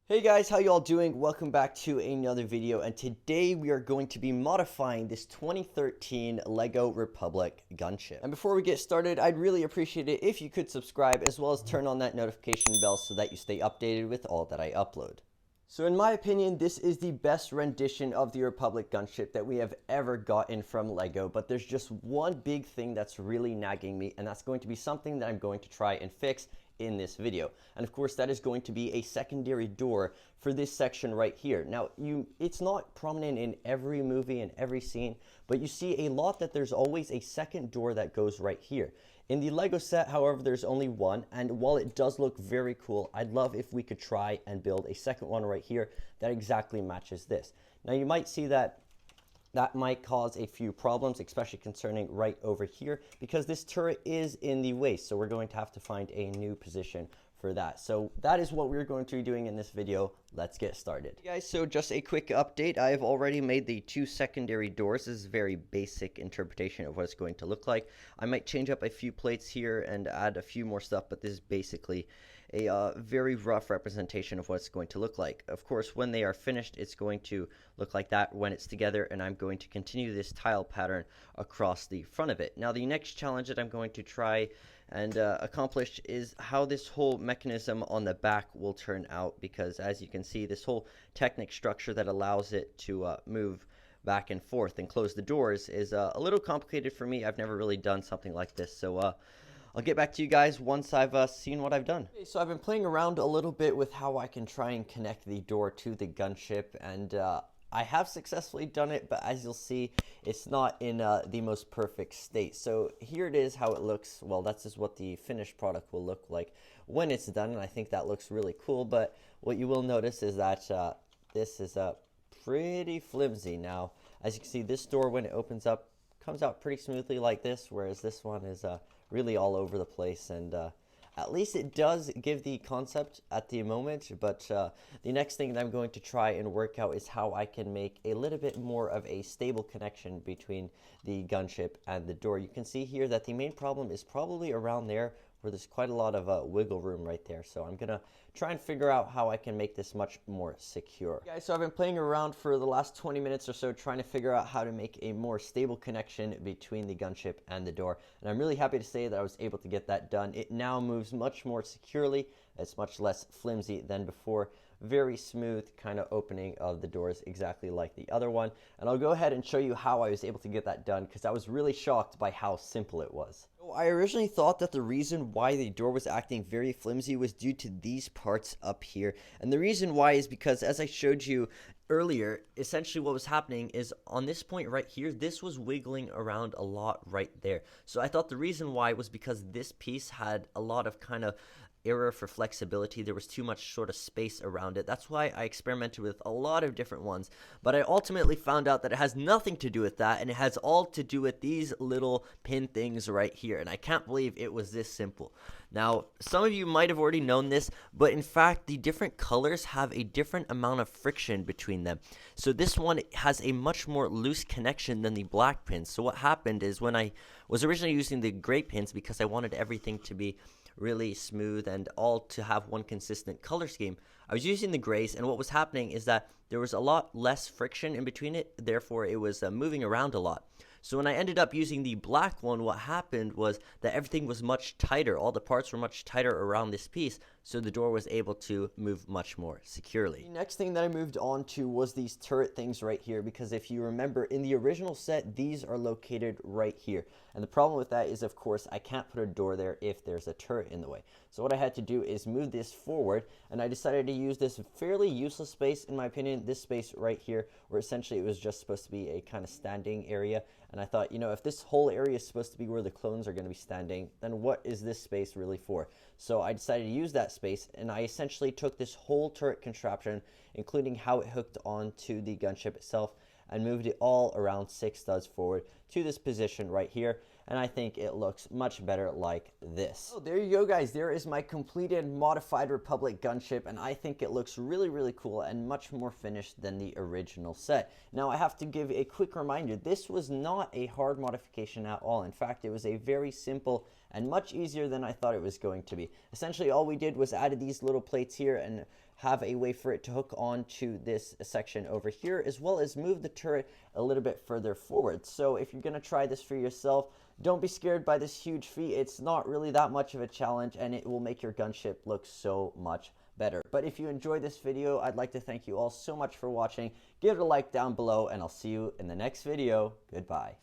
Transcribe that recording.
Hey guys, how y'all doing? Welcome back to another video, and today we are going to be modifying this 2013 Lego Republic gunship. And before we get started, I'd really appreciate it if you could subscribe as well as turn on that notification bell so that you stay updated with all that I upload. So in my opinion, this is the best rendition of the Republic gunship that we have ever gotten from Lego, but there's just one big thing that's really nagging me, and that's going to be something that I'm going to try and fix in this video. And of course, that is going to be a secondary door for this section right here. Now, it's not prominent in every movie and every scene, but you see a lot that there's always a second door that goes right here. In the Lego set, however, there's only one, and while it does look very cool, I'd love if we could try and build a second one right here that exactly matches this. Now, you might see that might cause a few problems, especially concerning right over here, because this turret is in the way, so we're going to have to find a new position for that. So that is what we're going to be doing in this video. Let's get started. Hey guys, so just a quick update. I have already made the two secondary doors. This is a very basic interpretation of what it's going to look like. I might change up a few plates here and add a few more stuff, but this is basically a very rough representation of what it's going to look like. Of course, when they are finished, it's going to look like that when it's together, and I'm going to continue this tile pattern across the front of it. Now, the next challenge that I'm going to try and accomplish is how this whole mechanism on the back will turn out, because as you can see, this whole Technic structure that allows it to move back and forth and close the doors is a little complicated for me. I've never really done something like this, so I'll get back to you guys once I've seen what I've done. Okay, so I've been playing around a little bit with how I can try and connect the door to the gunship, and I have successfully done it, but as you'll see, it's not in the most perfect state. So here it is how it looks. Well, that's just what the finished product will look like when it's done, and I think that looks really cool. But what you will notice is that this is pretty flimsy. Now, as you can see, this door, when it opens up, comes out pretty smoothly like this, whereas this one is really all over the place, and at least it does give the concept at the moment, but the next thing that I'm going to try and work out is how I can make a little bit more of a stable connection between the gunship and the door. You can see here that the main problem is probably around there, where there's quite a lot of wiggle room right there. So I'm gonna try and figure out how I can make this much more secure. Okay, guys, so I've been playing around for the last 20 minutes or so trying to figure out how to make a more stable connection between the gunship and the door. And I'm really happy to say that I was able to get that done. It now moves much more securely. It's much less flimsy than before. Very smooth kind of opening of the doors, exactly like the other one. And I'll go ahead and show you how I was able to get that done, because I was really shocked by how simple it was. I originally thought that the reason why the door was acting very flimsy was due to these parts up here. And the reason why is because, as I showed you earlier, essentially what was happening is on this point right here, this was wiggling around a lot right there. So I thought the reason why was because this piece had a lot of kind of error for flexibility. There was too much sort of space around it. That's why I experimented with a lot of different ones, but I ultimately found out that it has nothing to do with that, and it has all to do with these little pin things right here, and I can't believe it was this simple. Now, some of you might have already known this, but in fact, the different colors have a different amount of friction between them. So this one has a much more loose connection than the black pins. So what happened is, when I was originally using the gray pins, because I wanted everything to be really smooth and all to have one consistent color scheme, I was using the grays, and what was happening is that there was a lot less friction in between it, therefore it was moving around a lot. So when I ended up using the black one, what happened was that everything was much tighter. All the parts were much tighter around this piece, so the door was able to move much more securely. The next thing that I moved on to was these turret things right here, because if you remember, in the original set, these are located right here. And the problem with that is, of course, I can't put a door there if there's a turret in the way. So what I had to do is move this forward, and I decided to use this fairly useless space, in my opinion, this space right here, where essentially it was just supposed to be a kind of standing area. And I thought, you know, if this whole area is supposed to be where the clones are going to be standing, then what is this space really for? So I decided to use that space, and I essentially took this whole turret contraption, including how it hooked onto the gunship itself, and moved it all around 6 studs forward to this position right here. And I think it looks much better like this. So there you go, guys. There is my completed modified Republic gunship, and I think it looks really, really cool and much more finished than the original set. Now, I have to give a quick reminder, this was not a hard modification at all. In fact, it was a very simple and much easier than I thought it was going to be. Essentially, all we did was added these little plates here and have a way for it to hook onto this section over here, as well as move the turret a little bit further forward. So if you're going to try this for yourself, don't be scared by this huge feat. It's not really that much of a challenge, and it will make your gunship look so much better. But if you enjoyed this video, I'd like to thank you all so much for watching. Give it a like down below, and I'll see you in the next video. Goodbye.